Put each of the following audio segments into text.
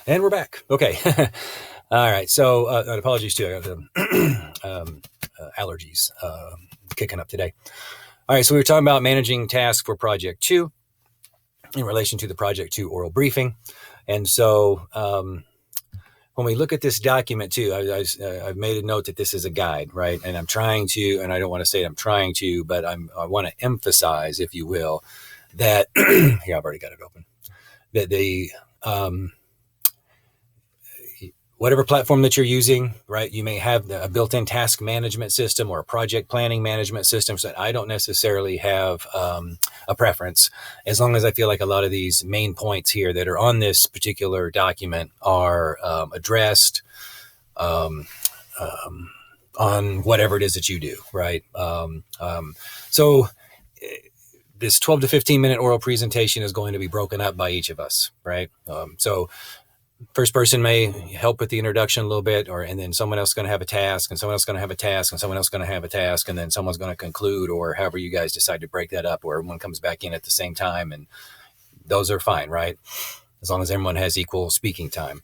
And we're back. Okay. All right. So, apologies too. I got the allergies kicking up today. All right. So we were talking about managing tasks for Project 2 in relation to the Project 2 oral briefing. And so when we look at this document too, I've made a note that this is a guide, right? And I'm trying to, and I don't want to say I'm trying to, but I want to emphasize, if you will, that here, I've already got it open, that the whatever platform that you're using, right? You may have a built-in task management system or a project planning management system. So I don't necessarily have a preference, as long as I feel like a lot of these main points here that are on this particular document are addressed on whatever it is that you do, right? So this 12 to 15 minute oral presentation is going to be broken up by each of us, right? So first person may help with the introduction a little bit, and then someone else is going to have a task, and someone else is going to have a task, and someone else is going to have a task, and then someone's going to conclude, or however you guys decide to break that up, or everyone comes back in at the same time, and those are fine, right? As long as everyone has equal speaking time.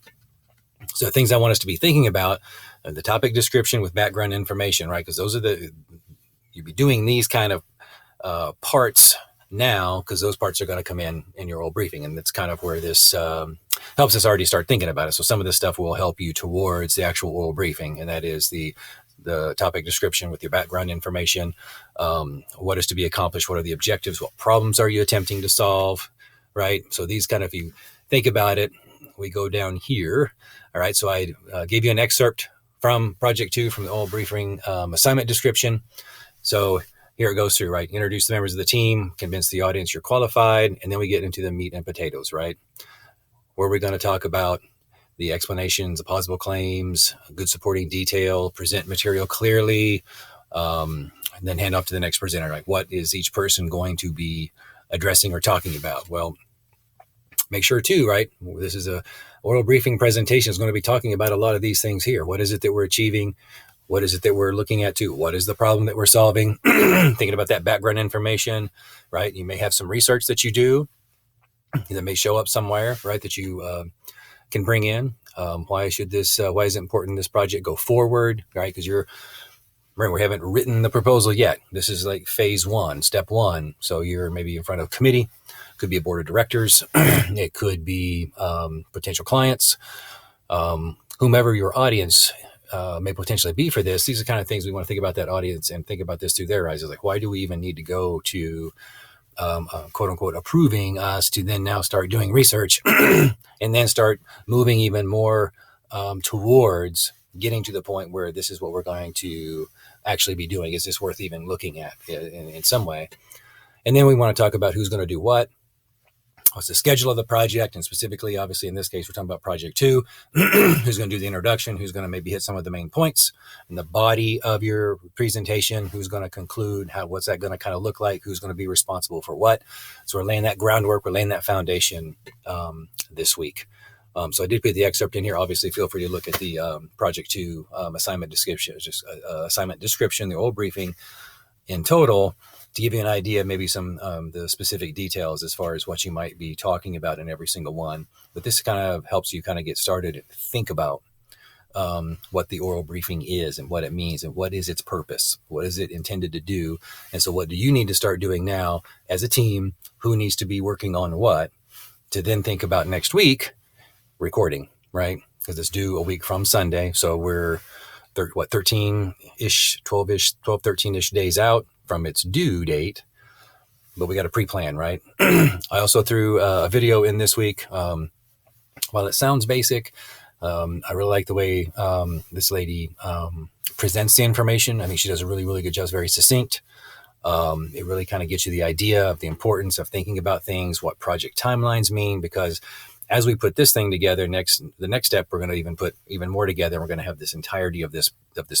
So things I want us to be thinking about, the topic description with background information, right? Because those are you'd be doing these kind of parts now, because those parts are going to come in your oral briefing, and that's kind of where this helps us already start thinking about it. So some of this stuff will help you towards the actual oral briefing, and that is the topic description with your background information, what is to be accomplished, what are the objectives, what problems are you attempting to solve, right? So these kind of, if you think about it, we go down here. All right, so I gave you an excerpt from Project 2 from the oral briefing assignment description. So here it goes through, right? Introduce the members of the team, convince the audience you're qualified, and then we get into the meat and potatoes, right? Where we're going to talk about the explanations, the plausible claims, good supporting detail, present material clearly, and then hand off to the next presenter. Like, what is each person going to be addressing or talking about? Well, make sure too, right? This is a oral briefing presentation is going to be talking about a lot of these things here. What is it that we're achieving? What is it that we're looking at too? What is the problem that we're solving? Thinking about that background information, right? You may have some research that you do that may show up somewhere, right? That you can bring in. Why is it important this project go forward, right? Because we haven't written the proposal yet. This is like phase 1, step 1. So you're maybe in front of a committee, could be a board of directors, it could be potential clients, whomever your audience may potentially be for this. These are kind of things we want to think about that audience and think about this through their eyes. It's like, why do we even need to go to quote unquote approving us to then now start doing research and then start moving even more towards getting to the point where this is what we're going to actually be doing. Is this worth even looking at in some way? And then we want to talk about who's going to do what. What's the schedule of the project? And specifically, obviously, in this case, we're talking about Project 2. Who's going to do the introduction? Who's going to maybe hit some of the main points in the body of your presentation? Who's going to conclude? What's that going to kind of look like? Who's going to be responsible for what? So we're laying that groundwork. We're laying that foundation this week. So I did put the excerpt in here. Obviously, feel free to look at the Project 2 assignment description, the oral briefing in total, to give you an idea, maybe some the specific details as far as what you might be talking about in every single one. But this kind of helps you kind of get started and think about what the oral briefing is and what it means and what is its purpose. What is it intended to do? And so what do you need to start doing now as a team? Who needs to be working on what? To then think about next week, recording, right? Because it's due a week from Sunday. So we're 13-ish, 13-ish days out from its due date, but we got to pre-plan, right? I also threw a video in this week. While it sounds basic, I really like the way this lady presents the information. I think she does a really, really good job. It's very succinct. It really kind of gets you the idea of the importance of thinking about things, what project timelines mean, because as we put this thing together, the next step, we're going to even put even more together. We're going to have this entirety of this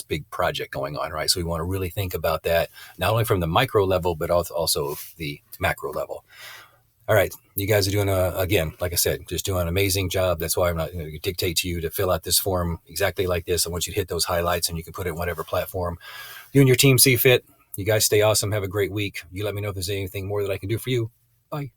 big project going on, right? So we want to really think about that, not only from the micro level, but also the macro level. All right. You guys are doing, again, like I said, just doing an amazing job. That's why I'm not going to dictate to you to fill out this form exactly like this. I want you to hit those highlights, and you can put it in whatever platform you and your team see fit. You guys stay awesome. Have a great week. You let me know if there's anything more that I can do for you. Bye.